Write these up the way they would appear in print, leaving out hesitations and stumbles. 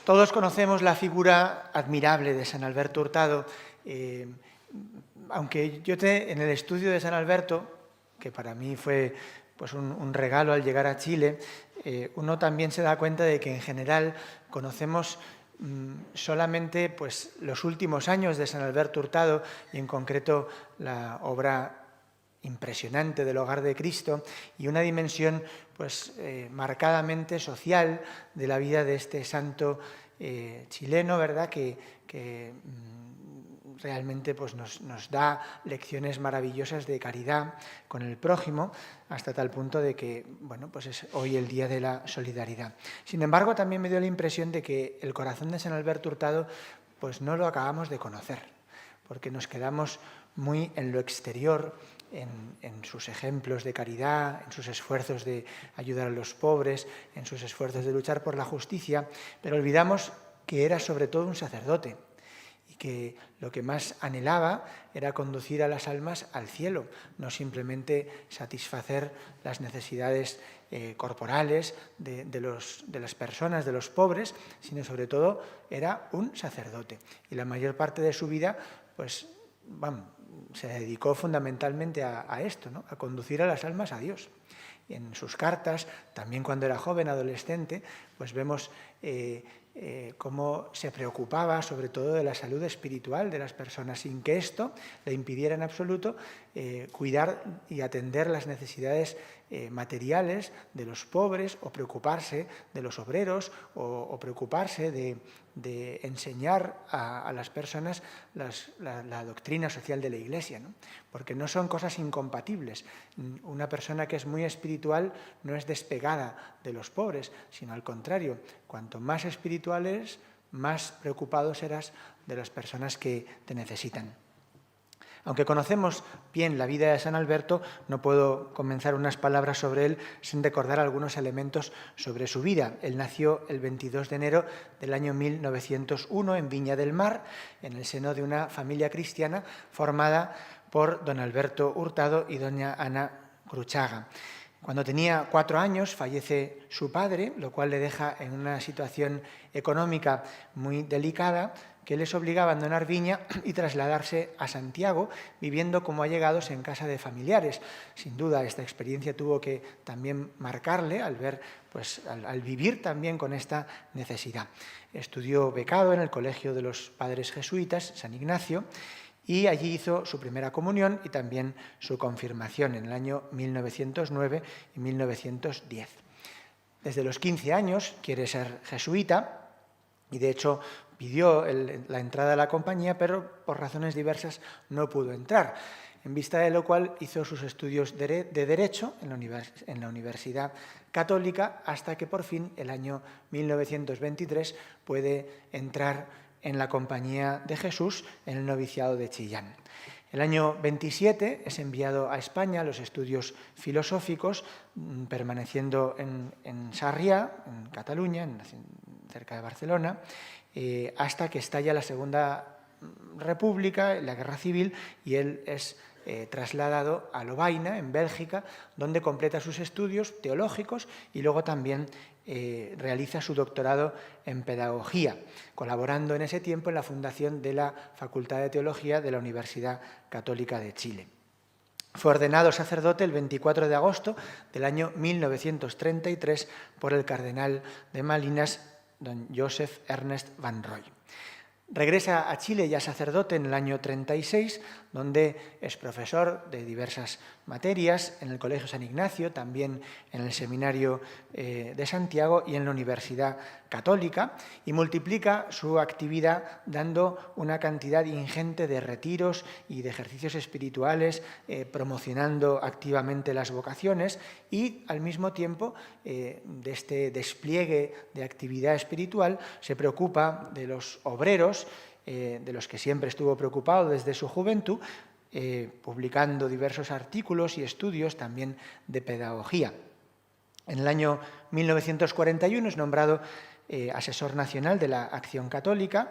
Todos conocemos la figura admirable de San Alberto Hurtado, aunque yo en el estudio de San Alberto, que para mí fue pues, un regalo al llegar a Chile, uno también se da cuenta de que en general conocemos solamente pues, los últimos años de San Alberto Hurtado y en concreto la obra impresionante del Hogar de Cristo y una dimensión pues, marcadamente social de la vida de este santo chileno, ¿verdad? que realmente pues, nos da lecciones maravillosas de caridad con el prójimo, hasta tal punto de que bueno, pues es hoy el Día de la Solidaridad. Sin embargo, también me dio la impresión de que el corazón de San Alberto Hurtado pues, no lo acabamos de conocer, porque nos quedamos muy en lo exterior, en sus ejemplos de caridad, en sus esfuerzos de ayudar a los pobres, en sus esfuerzos de luchar por la justicia, pero olvidamos que era sobre todo un sacerdote y que lo que más anhelaba era conducir a las almas al cielo, no simplemente satisfacer las necesidades corporales de las personas, de los pobres, sino sobre todo era un sacerdote. Y la mayor parte de su vida, pues, se dedicó fundamentalmente a esto, ¿no? A conducir a las almas a Dios. Y en sus cartas, también cuando era joven, adolescente, pues vemos cómo se preocupaba sobre todo de la salud espiritual de las personas, sin que esto le impidiera en absoluto cuidar y atender las necesidades materiales de los pobres, o preocuparse de los obreros, o preocuparse de enseñar a las personas la doctrina social de la Iglesia, ¿no? Porque no son cosas incompatibles. Una persona que es muy espiritual no es despegada de los pobres, sino al contrario, cuanto más espiritual eres, más preocupado serás de las personas que te necesitan. Aunque conocemos bien la vida de San Alberto, no puedo comenzar unas palabras sobre él sin recordar algunos elementos sobre su vida. Él nació el 22 de enero del año 1901 en Viña del Mar, en el seno de una familia cristiana formada por don Alberto Hurtado y doña Ana Cruchaga. Cuando tenía 4 años fallece su padre, lo cual le deja en una situación económica muy delicada, que les obliga a abandonar Viña y trasladarse a Santiago, viviendo como allegados en casa de familiares. Sin duda, esta experiencia tuvo que también marcarle al ver, pues, al vivir también con esta necesidad. Estudió becado en el Colegio de los Padres Jesuitas, San Ignacio, y allí hizo su primera comunión y también su confirmación en el año 1909 y 1910. Desde los 15 años quiere ser jesuita y de hecho pidió la entrada a la compañía, pero por razones diversas no pudo entrar, en vista de lo cual hizo sus estudios de Derecho en la Universidad Católica, hasta que por fin, el año 1923, puede entrar en la Compañía de Jesús en el noviciado de Chillán. El año 27 es enviado a España a los estudios filosóficos, permaneciendo en Sarriá, en Cataluña, cerca de Barcelona, hasta que estalla la Segunda República, la Guerra Civil, y él es trasladado a Lovaina, en Bélgica, donde completa sus estudios teológicos y luego también realiza su doctorado en Pedagogía, colaborando en ese tiempo en la fundación de la Facultad de Teología de la Universidad Católica de Chile. Fue ordenado sacerdote el 24 de agosto del año 1933 por el cardenal de Malinas, don Joseph Ernest Van Roy. Regresa a Chile ya sacerdote en el año 36, donde es profesor de diversas materias en el Colegio San Ignacio, también en el Seminario de Santiago y en la Universidad Católica, y multiplica su actividad dando una cantidad ingente de retiros y de ejercicios espirituales, promocionando activamente las vocaciones y, al mismo tiempo, de este despliegue de actividad espiritual, se preocupa de los obreros, de los que siempre estuvo preocupado desde su juventud, publicando diversos artículos y estudios también de pedagogía. En el año 1941 es nombrado asesor nacional de la Acción Católica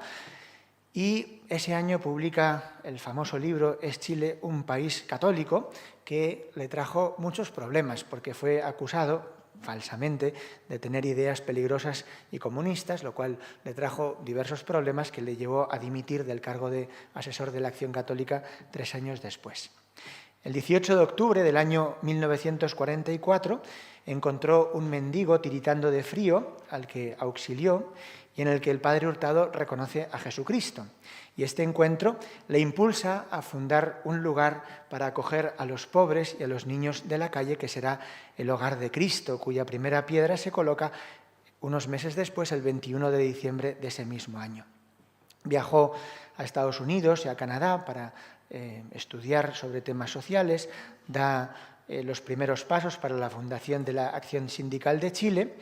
y ese año publica el famoso libro «Es Chile un país católico?», que le trajo muchos problemas porque fue acusado falsamente, de tener ideas peligrosas y comunistas, lo cual le trajo diversos problemas que le llevó a dimitir del cargo de asesor de la Acción Católica 3 años después. El 18 de octubre del año 1944 encontró un mendigo tiritando de frío al que auxilió y en el que el padre Hurtado reconoce a Jesucristo. Y este encuentro le impulsa a fundar un lugar para acoger a los pobres y a los niños de la calle, que será el Hogar de Cristo, cuya primera piedra se coloca unos meses después, el 21 de diciembre de ese mismo año. Viajó a Estados Unidos y a Canadá para estudiar sobre temas sociales, da los primeros pasos para la fundación de la Acción Sindical de Chile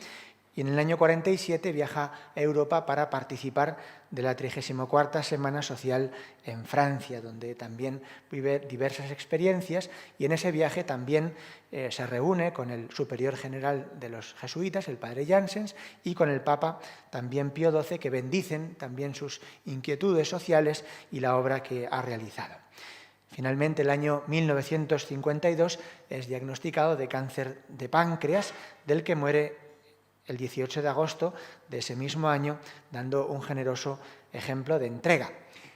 y en el año 47 viaja a Europa para participar de la 34ª Semana Social en Francia, donde también vive diversas experiencias y en ese viaje también se reúne con el superior general de los jesuitas, el padre Janssens, y con el Papa, también Pío XII, que bendicen también sus inquietudes sociales y la obra que ha realizado. Finalmente, el año 1952 es diagnosticado de cáncer de páncreas, del que muere el 18 de agosto de ese mismo año, dando un generoso ejemplo de entrega.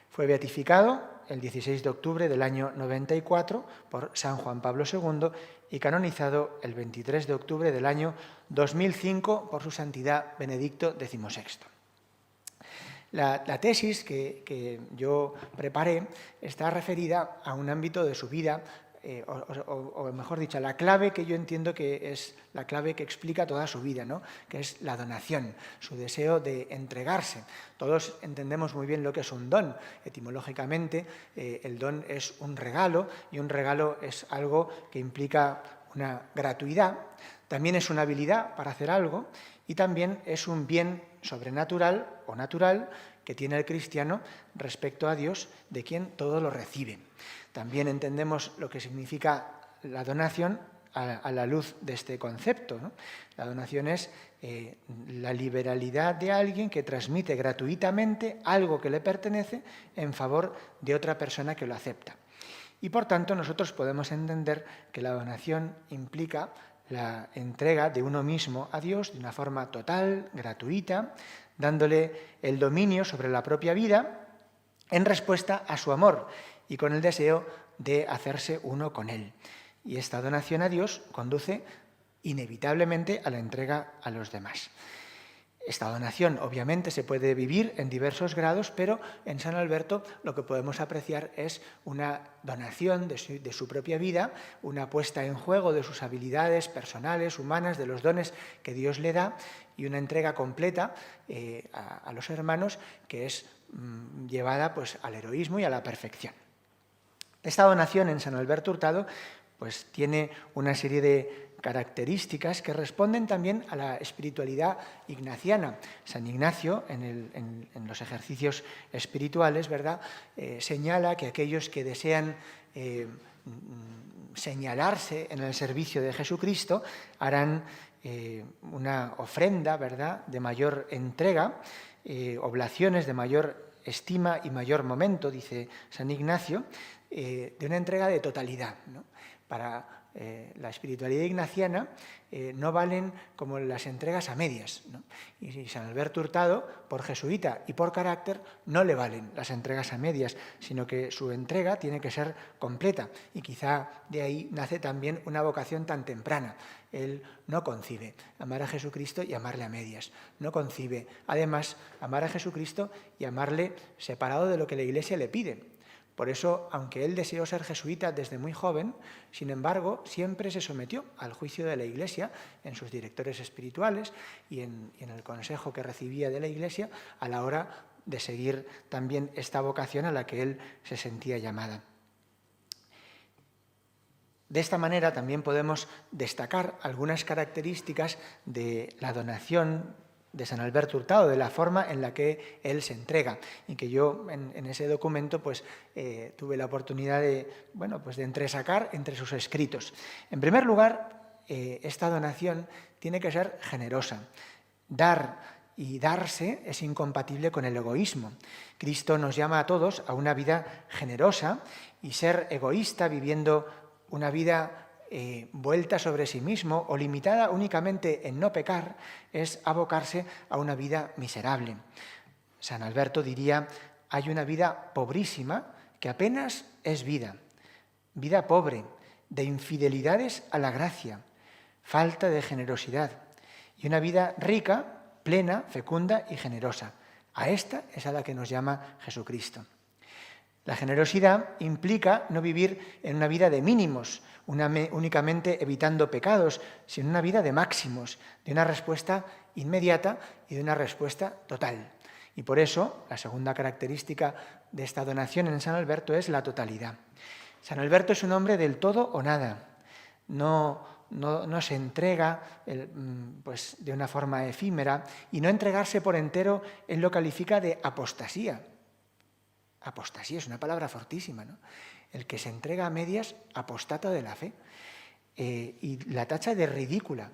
Fue beatificado el 16 de octubre del año 94 por San Juan Pablo II y canonizado el 23 de octubre del año 2005 por su santidad Benedicto XVI. La tesis que yo preparé está referida a un ámbito de su vida, o mejor dicho, la clave que yo entiendo que es la clave que explica toda su vida, ¿no? Que es la donación, su deseo de entregarse. Todos entendemos muy bien lo que es un don. Etimológicamente, el don es un regalo y un regalo es algo que implica una gratuidad, también es una habilidad para hacer algo y también es un bien sobrenatural o natural que tiene el cristiano respecto a Dios, de quien todo lo recibe. También entendemos lo que significa la donación a la luz de este concepto, ¿no? La donación es la liberalidad de alguien que transmite gratuitamente algo que le pertenece en favor de otra persona que lo acepta. Y por tanto nosotros podemos entender que la donación implica la entrega de uno mismo a Dios de una forma total, gratuita, dándole el dominio sobre la propia vida en respuesta a su amor y con el deseo de hacerse uno con Él. Y esta donación a Dios conduce inevitablemente a la entrega a los demás. Esta donación obviamente se puede vivir en diversos grados, pero en San Alberto lo que podemos apreciar es una donación de su propia vida, una puesta en juego de sus habilidades personales, humanas, de los dones que Dios le da y una entrega completa a los hermanos que es llevada pues, al heroísmo y a la perfección. Esta donación en San Alberto Hurtado pues, tiene una serie de características que responden también a la espiritualidad ignaciana. San Ignacio, en los ejercicios espirituales, ¿verdad?, señala que aquellos que desean señalarse en el servicio de Jesucristo harán una ofrenda, ¿verdad?, de mayor entrega, oblaciones de mayor estima y mayor momento, dice San Ignacio, de una entrega de totalidad, ¿no? Para la espiritualidad ignaciana no valen como las entregas a medias, ¿no? Y San Alberto Hurtado, por jesuita y por carácter, no le valen las entregas a medias, sino que su entrega tiene que ser completa. Y quizá de ahí nace también una vocación tan temprana. Él no concibe amar a Jesucristo y amarle a medias. No concibe, además, amar a Jesucristo y amarle separado de lo que la Iglesia le pide. Por eso, aunque él deseó ser jesuita desde muy joven, sin embargo, siempre se sometió al juicio de la Iglesia en sus directores espirituales y en el consejo que recibía de la Iglesia a la hora de seguir también esta vocación a la que él se sentía llamada. De esta manera también podemos destacar algunas características de la donación de San Alberto Hurtado, de la forma en la que él se entrega, y que yo en ese documento pues, tuve la oportunidad de entresacar entre sus escritos. En primer lugar, esta donación tiene que ser generosa. Dar y darse es incompatible con el egoísmo. Cristo nos llama a todos a una vida generosa y ser egoísta viviendo una vida vuelta sobre sí mismo o limitada únicamente en no pecar, es abocarse a una vida miserable. San Alberto diría: hay una vida pobrísima que apenas es vida, vida pobre, de infidelidades a la gracia, falta de generosidad, y una vida rica, plena, fecunda y generosa. A esta es a la que nos llama Jesucristo. La generosidad implica no vivir en una vida de mínimos, únicamente evitando pecados, sino una vida de máximos, de una respuesta inmediata y de una respuesta total. Y por eso, la segunda característica de esta donación en San Alberto es la totalidad. San Alberto es un hombre del todo o nada. No se entrega pues, de una forma efímera, y no entregarse por entero él lo califica de apostasía. Apostasía es una palabra fortísima, ¿no? El que se entrega a medias, apostata de la fe. Y la tacha de ridícula.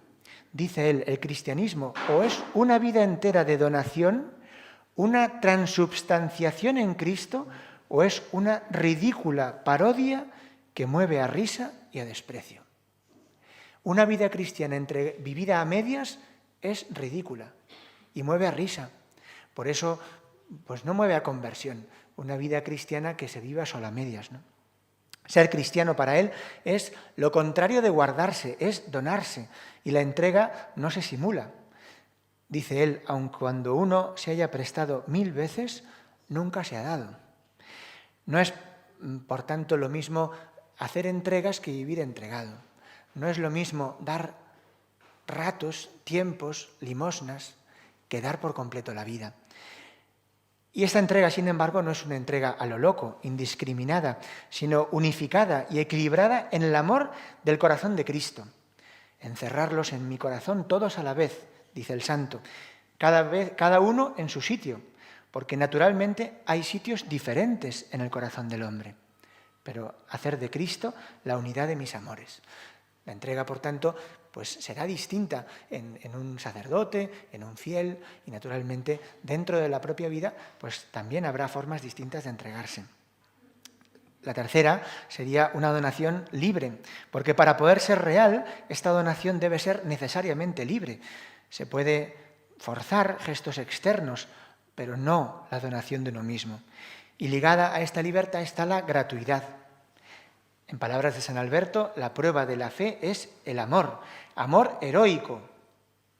Dice él: el cristianismo o es una vida entera de donación, una transubstanciación en Cristo, o es una ridícula parodia que mueve a risa y a desprecio. Una vida cristiana vivida a medias es ridícula y mueve a risa. Por eso, pues no mueve a conversión. Una vida cristiana que se viva solo a medias, ¿no? Ser cristiano para él es lo contrario de guardarse, es donarse, y la entrega no se simula. Dice él: aun cuando uno se haya prestado 1000 veces, nunca se ha dado. No es, por tanto, lo mismo hacer entregas que vivir entregado. No es lo mismo dar ratos, tiempos, limosnas, que dar por completo la vida. Y esta entrega, sin embargo, no es una entrega a lo loco, indiscriminada, sino unificada y equilibrada en el amor del corazón de Cristo. Encerrarlos en mi corazón todos a la vez, dice el santo, cada uno en su sitio, porque naturalmente hay sitios diferentes en el corazón del hombre, pero hacer de Cristo la unidad de mis amores. La entrega, por tanto, pues será distinta en un sacerdote, en un fiel, y naturalmente dentro de la propia vida pues también habrá formas distintas de entregarse. La tercera sería una donación libre, porque para poder ser real, esta donación debe ser necesariamente libre. Se puede forzar gestos externos, pero no la donación de uno mismo. Y ligada a esta libertad está la gratuidad. En palabras de San Alberto, la prueba de la fe es el amor heroico,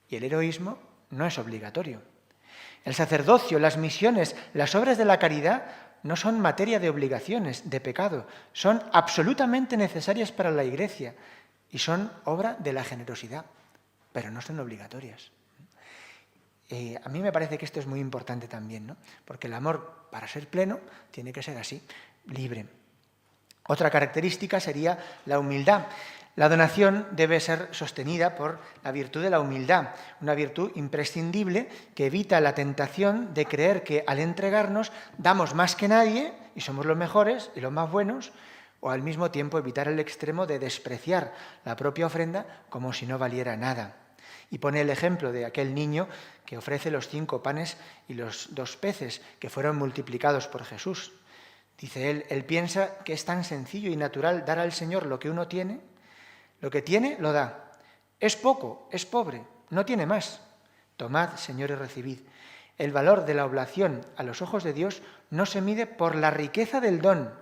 y el heroísmo no es obligatorio. El sacerdocio, las misiones, las obras de la caridad no son materia de obligaciones, de pecado, son absolutamente necesarias para la Iglesia y son obra de la generosidad, pero no son obligatorias. A mí me parece que esto es muy importante también, ¿no? Porque el amor, para ser pleno, tiene que ser así, libre. Otra característica sería la humildad. La donación debe ser sostenida por la virtud de la humildad, una virtud imprescindible que evita la tentación de creer que al entregarnos damos más que nadie y somos los mejores y los más buenos, o al mismo tiempo evitar el extremo de despreciar la propia ofrenda como si no valiera nada. Y pone el ejemplo de aquel niño que ofrece los 5 panes y los 2 peces que fueron multiplicados por Jesús. Dice él piensa que es tan sencillo y natural dar al Señor lo que uno tiene. Lo que tiene, lo da. Es poco, es pobre, no tiene más. Tomad, Señor, y recibid. El valor de la oblación a los ojos de Dios no se mide por la riqueza del don,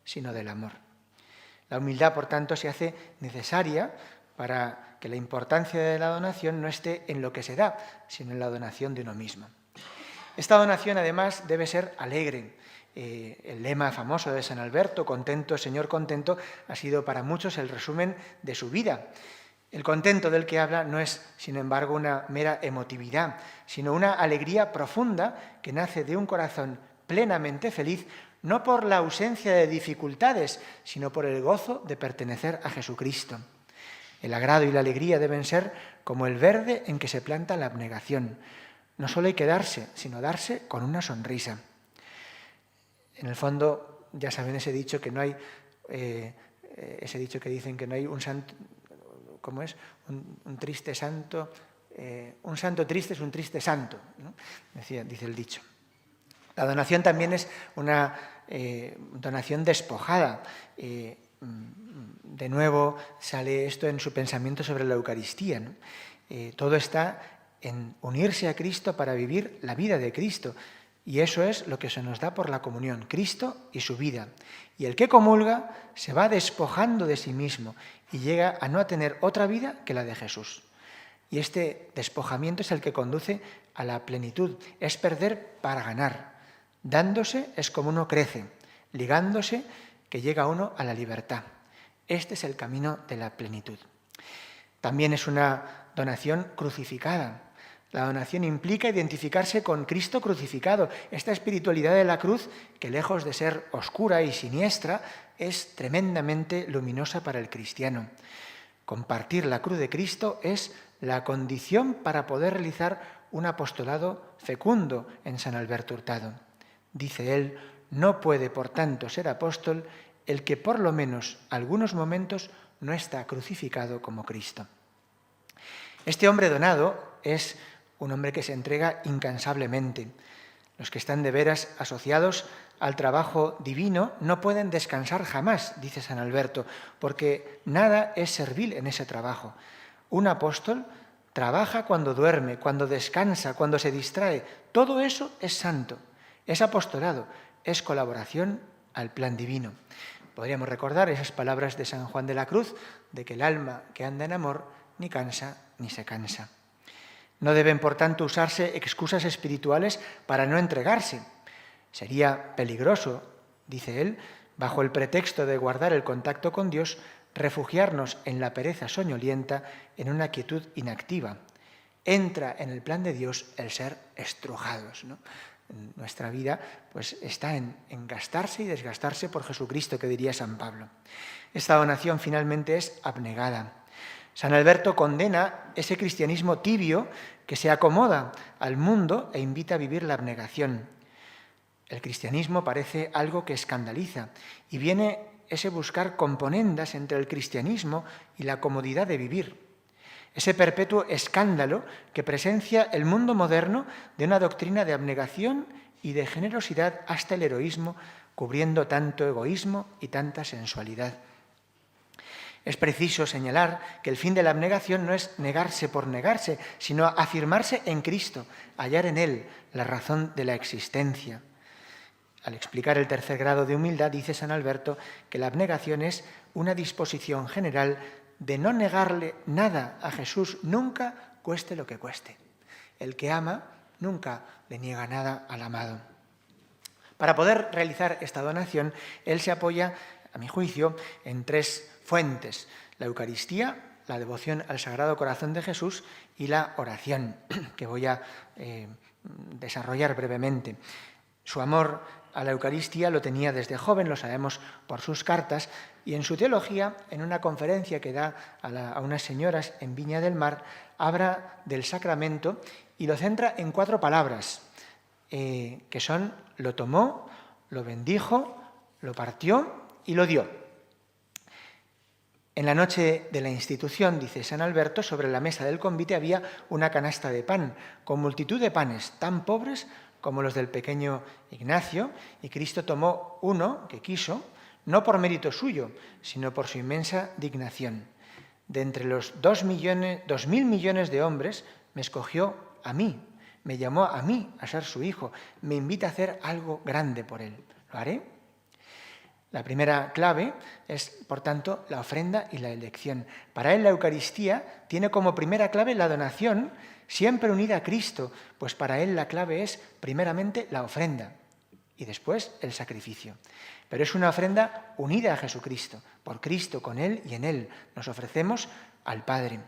sino del amor. La humildad, por tanto, se hace necesaria para que la importancia de la donación no esté en lo que se da, sino en la donación de uno mismo. Esta donación, además, debe ser alegre. El lema famoso de San Alberto, contento, Señor, contento, ha sido para muchos el resumen de su vida. El contento del que habla no es, sin embargo, una mera emotividad, sino una alegría profunda que nace de un corazón plenamente feliz, no por la ausencia de dificultades, sino por el gozo de pertenecer a Jesucristo. El agrado y la alegría deben ser como el verde en que se planta la abnegación. No solo hay que darse, sino darse con una sonrisa. En el fondo, ya saben ese dicho que no hay, ese dicho que dicen que no hay un santo, ¿cómo es? Un triste santo, un santo triste es un triste santo, ¿no? Dice el dicho. La donación también es una donación despojada. de nuevo sale esto en su pensamiento sobre la Eucaristía, ¿no? Todo está en unirse a Cristo para vivir la vida de Cristo. Y eso es lo que se nos da por la comunión, Cristo y su vida. Y el que comulga se va despojando de sí mismo y llega a no tener otra vida que la de Jesús. Y este despojamiento es el que conduce a la plenitud, es perder para ganar. Dándose es como uno crece, ligándose que llega uno a la libertad. Este es el camino de la plenitud. También es una donación crucificada. La donación implica identificarse con Cristo crucificado. Esta espiritualidad de la cruz, que lejos de ser oscura y siniestra, es tremendamente luminosa para el cristiano. Compartir la cruz de Cristo es la condición para poder realizar un apostolado fecundo en San Alberto Hurtado. Dice él, no puede, por tanto, ser apóstol el que por lo menos algunos momentos no está crucificado como Cristo. Este hombre donado es un hombre que se entrega incansablemente. Los que están de veras asociados al trabajo divino no pueden descansar jamás, dice San Alberto, porque nada es servil en ese trabajo. Un apóstol trabaja cuando duerme, cuando descansa, cuando se distrae. Todo eso es santo, es apostolado, es colaboración al plan divino. Podríamos recordar esas palabras de San Juan de la Cruz, de que el alma que anda en amor ni cansa ni se cansa. No deben, por tanto, usarse excusas espirituales para no entregarse. Sería peligroso, dice él, bajo el pretexto de guardar el contacto con Dios, refugiarnos en la pereza soñolienta, en una quietud inactiva. Entra en el plan de Dios el ser estrujados, ¿no? Nuestra vida pues, está en gastarse y desgastarse por Jesucristo, que diría San Pablo. Esta donación finalmente es abnegada. San Alberto condena ese cristianismo tibio que se acomoda al mundo e invita a vivir la abnegación. El cristianismo parece algo que escandaliza y viene ese buscar componendas entre el cristianismo y la comodidad de vivir. Ese perpetuo escándalo que presencia el mundo moderno de una doctrina de abnegación y de generosidad hasta el heroísmo, cubriendo tanto egoísmo y tanta sensualidad. Es preciso señalar que el fin de la abnegación no es negarse por negarse, sino afirmarse en Cristo, hallar en Él la razón de la existencia. Al explicar el tercer grado de humildad, dice San Alberto que la abnegación es una disposición general de no negarle nada a Jesús, nunca cueste lo que cueste. El que ama nunca le niega nada al amado. Para poder realizar esta donación, él se apoya, a mi juicio, en tres fuentes: la Eucaristía, la devoción al Sagrado Corazón de Jesús y la oración, que voy a desarrollar brevemente. Su amor a la Eucaristía lo tenía desde joven, lo sabemos por sus cartas, y en su teología, en una conferencia que da a unas señoras en Viña del Mar, habla del sacramento y lo centra en 4 palabras, que son: lo tomó, lo bendijo, lo partió y lo dio. En la noche de la institución, dice San Alberto, sobre la mesa del convite había una canasta de pan, con multitud de panes tan pobres como los del pequeño Ignacio, y Cristo tomó uno que quiso, no por mérito suyo, sino por su inmensa dignación. De entre los 2.000 millones de hombres, me escogió a mí, me llamó a mí a ser su hijo, me invita a hacer algo grande por él. ¿Lo haré? La primera clave es, por tanto, la ofrenda y la elección. Para él la Eucaristía tiene como primera clave la donación, siempre unida a Cristo, pues para él la clave es primeramente la ofrenda y después el sacrificio. Pero es una ofrenda unida a Jesucristo, por Cristo, con Él y en Él. Nos ofrecemos al Padre.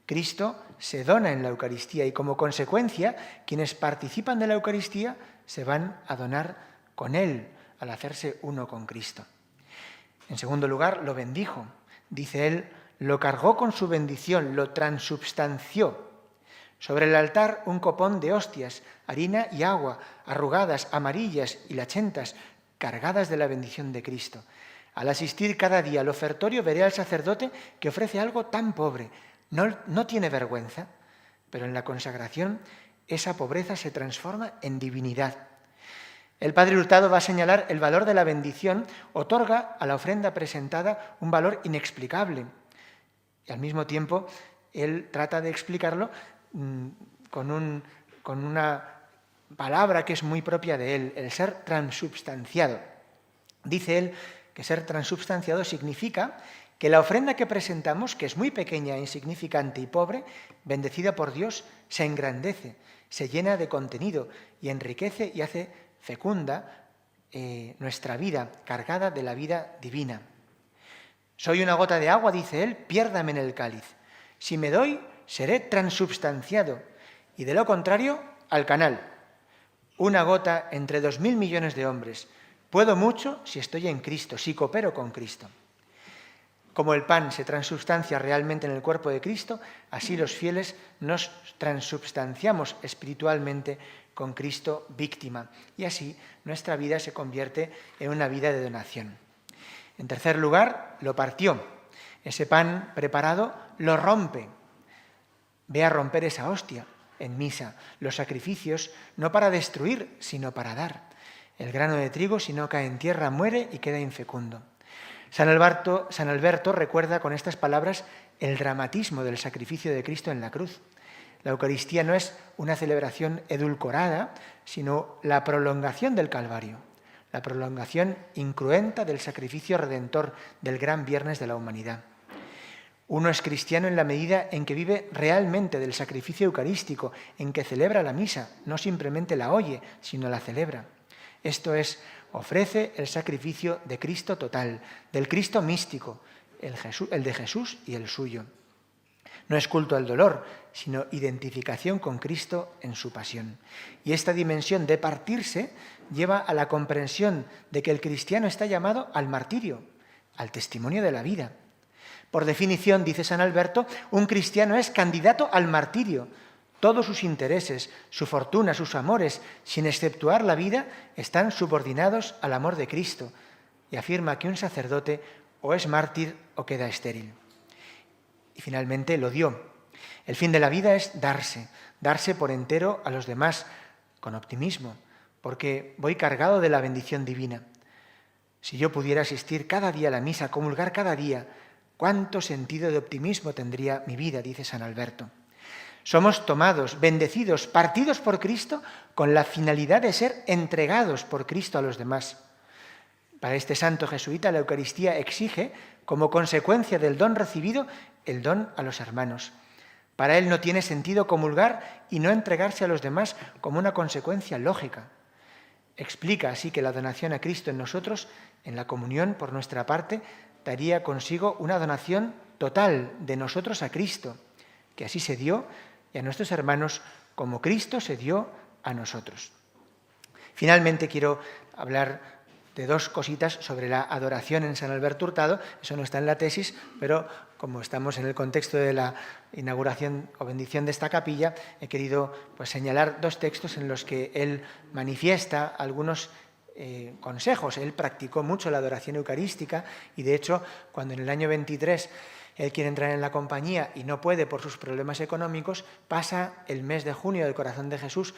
Cristo se dona en la Eucaristía y como consecuencia quienes participan de la Eucaristía se van a donar con Él al hacerse uno con Cristo. En segundo lugar, lo bendijo. Dice él, lo cargó con su bendición, lo transubstanció. Sobre el altar un copón de hostias, harina y agua, arrugadas, amarillas y lachentas, cargadas de la bendición de Cristo. Al asistir cada día al ofertorio veré al sacerdote que ofrece algo tan pobre. No tiene vergüenza, pero en la consagración esa pobreza se transforma en divinidad. El padre Hurtado va a señalar el valor de la bendición, otorga a la ofrenda presentada un valor inexplicable. Y al mismo tiempo, él trata de explicarlo con una palabra que es muy propia de él, el ser transubstanciado. Dice él que ser transubstanciado significa que la ofrenda que presentamos, que es muy pequeña, insignificante y pobre, bendecida por Dios, se engrandece, se llena de contenido y enriquece y hace fecunda nuestra vida, cargada de la vida divina. Soy una gota de agua, dice él, piérdame en el cáliz. Si me doy, seré transubstanciado, y de lo contrario, al canal. Una gota entre 2.000 millones de hombres. Puedo mucho si estoy en Cristo, si coopero con Cristo. Como el pan se transubstancia realmente en el cuerpo de Cristo, así los fieles nos transubstanciamos espiritualmente con Cristo víctima. Y así nuestra vida se convierte en una vida de donación. En tercer lugar, lo partió. Ese pan preparado lo rompe. Ve a romper esa hostia en misa. Los sacrificios no para destruir, sino para dar. El grano de trigo, si no cae en tierra, muere y queda infecundo. San Alberto recuerda con estas palabras el dramatismo del sacrificio de Cristo en la cruz. La Eucaristía no es una celebración edulcorada, sino la prolongación del Calvario, la prolongación incruenta del sacrificio redentor del gran viernes de la humanidad. Uno es cristiano en la medida en que vive realmente del sacrificio eucarístico, en que celebra la misa, no simplemente la oye, sino la celebra. Esto es, ofrece el sacrificio de Cristo total, del Cristo místico, el de Jesús y el suyo. No es culto al dolor, sino identificación con Cristo en su pasión. Y esta dimensión de partirse lleva a la comprensión de que el cristiano está llamado al martirio, al testimonio de la vida. Por definición, dice San Alberto, un cristiano es candidato al martirio. Todos sus intereses, su fortuna, sus amores, sin exceptuar la vida, están subordinados al amor de Cristo. Y afirma que un sacerdote o es mártir o queda estéril. Y finalmente lo dio. El fin de la vida es darse por entero a los demás, con optimismo, porque voy cargado de la bendición divina. Si yo pudiera asistir cada día a la misa, comulgar cada día, ¿cuánto sentido de optimismo tendría mi vida?, dice San Alberto. Somos tomados, bendecidos, partidos por Cristo con la finalidad de ser entregados por Cristo a los demás. Para este santo jesuita, la Eucaristía exige, como consecuencia del don recibido, el don a los hermanos. Para él no tiene sentido comulgar y no entregarse a los demás como una consecuencia lógica. Explica así que la donación a Cristo en nosotros, en la comunión por nuestra parte, daría consigo una donación total de nosotros a Cristo, que así se dio y a nuestros hermanos como Cristo se dio a nosotros. Finalmente quiero hablar de dos cositas sobre la adoración en San Alberto Hurtado. Eso no está en la tesis, pero como estamos en el contexto de la inauguración o bendición de esta capilla, he querido señalar dos textos en los que él manifiesta algunos consejos. Él practicó mucho la adoración eucarística y, de hecho, cuando en el año 23 él quiere entrar en la compañía y no puede por sus problemas económicos, pasa el mes de junio del Corazón de Jesús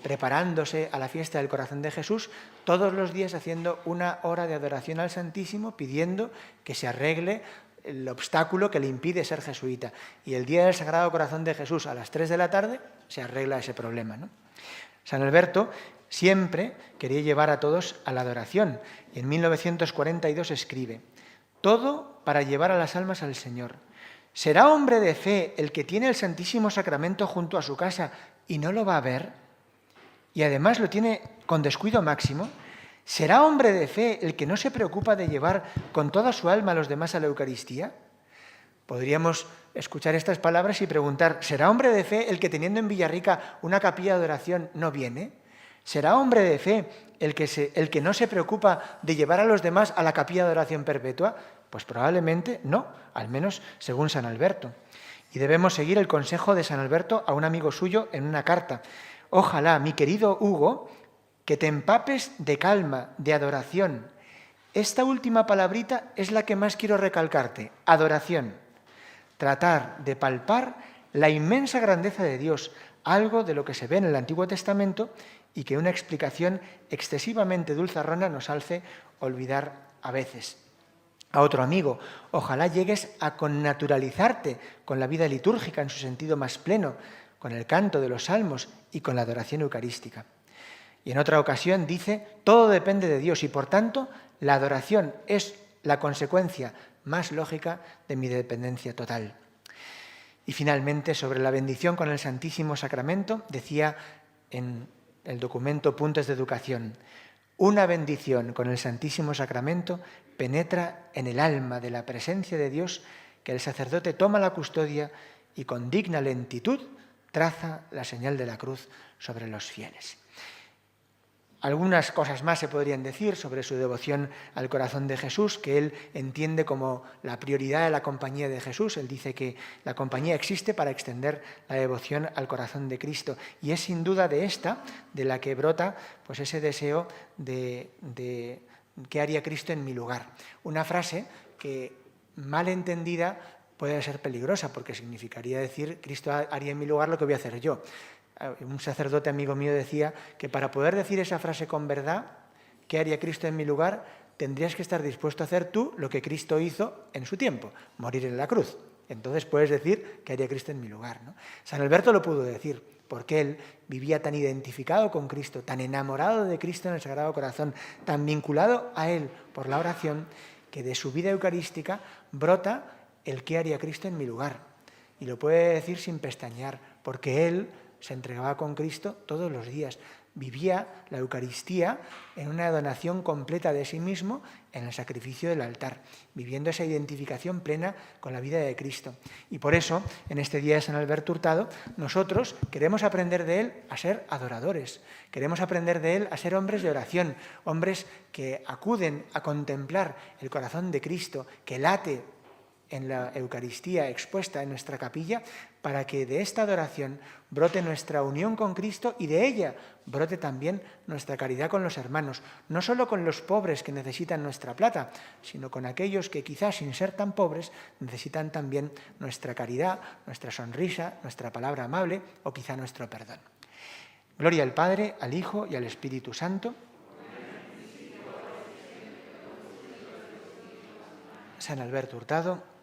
preparándose a la fiesta del Corazón de Jesús, todos los días haciendo una hora de adoración al Santísimo, pidiendo que se arregle el obstáculo que le impide ser jesuita. Y el día del Sagrado Corazón de Jesús, a las 3 de la tarde, se arregla ese problema, ¿no? San Alberto siempre quería llevar a todos a la adoración y en 1942 escribe: todo para llevar a las almas al Señor. ¿Será hombre de fe el que tiene el Santísimo Sacramento junto a su casa y no lo va a ver? Y además lo tiene con descuido máximo. ¿Será hombre de fe el que no se preocupa de llevar con toda su alma a los demás a la Eucaristía? Podríamos escuchar estas palabras y preguntar: ¿será hombre de fe el que teniendo en Villarrica una capilla de adoración no viene? ¿Será hombre de fe el que no se preocupa de llevar a los demás a la capilla de adoración perpetua? Pues probablemente no, al menos según San Alberto. Y debemos seguir el consejo de San Alberto a un amigo suyo en una carta. Ojalá, mi querido Hugo, que te empapes de calma, de adoración. Esta última palabrita es la que más quiero recalcarte: adoración. Tratar de palpar la inmensa grandeza de Dios, algo de lo que se ve en el Antiguo Testamento y que una explicación excesivamente dulzarrona nos hace olvidar a veces. A otro amigo: ojalá llegues a connaturalizarte con la vida litúrgica en su sentido más pleno, con el canto de los salmos y con la adoración eucarística. Y en otra ocasión dice: todo depende de Dios y por tanto la adoración es la consecuencia más lógica de mi dependencia total. Y finalmente, sobre la bendición con el Santísimo Sacramento, decía en el documento Puntos de Educación: una bendición con el Santísimo Sacramento penetra en el alma de la presencia de Dios, que el sacerdote toma la custodia y con digna lentitud traza la señal de la cruz sobre los fieles. Algunas cosas más se podrían decir sobre su devoción al corazón de Jesús, que él entiende como la prioridad de la compañía de Jesús. Él dice que la compañía existe para extender la devoción al corazón de Cristo. Y es sin duda de esta de la que brota pues ese deseo de ¿qué haría Cristo en mi lugar? Una frase que, mal entendida, puede ser peligrosa, porque significaría decir: Cristo haría en mi lugar lo que voy a hacer yo. Un sacerdote amigo mío decía que para poder decir esa frase con verdad, ¿qué haría Cristo en mi lugar?, tendrías que estar dispuesto a hacer tú lo que Cristo hizo en su tiempo, morir en la cruz. Entonces puedes decir: ¿qué haría Cristo en mi lugar?, ¿no? San Alberto lo pudo decir, porque él vivía tan identificado con Cristo, tan enamorado de Cristo en el Sagrado Corazón, tan vinculado a él por la oración, que de su vida eucarística brota el ¿qué haría Cristo en mi lugar? Y lo puede decir sin pestañear, porque él se entregaba con Cristo todos los días. Vivía la Eucaristía en una donación completa de sí mismo en el sacrificio del altar, viviendo esa identificación plena con la vida de Cristo. Y por eso, en este día de San Alberto Hurtado, nosotros queremos aprender de él a ser adoradores, queremos aprender de él a ser hombres de oración, hombres que acuden a contemplar el corazón de Cristo, que late en la Eucaristía expuesta en nuestra capilla, para que de esta adoración brote nuestra unión con Cristo y de ella brote también nuestra caridad con los hermanos, no solo con los pobres que necesitan nuestra plata, sino con aquellos que quizás sin ser tan pobres necesitan también nuestra caridad, nuestra sonrisa, nuestra palabra amable o quizá nuestro perdón. Gloria al Padre, al Hijo y al Espíritu Santo. San Alberto Hurtado.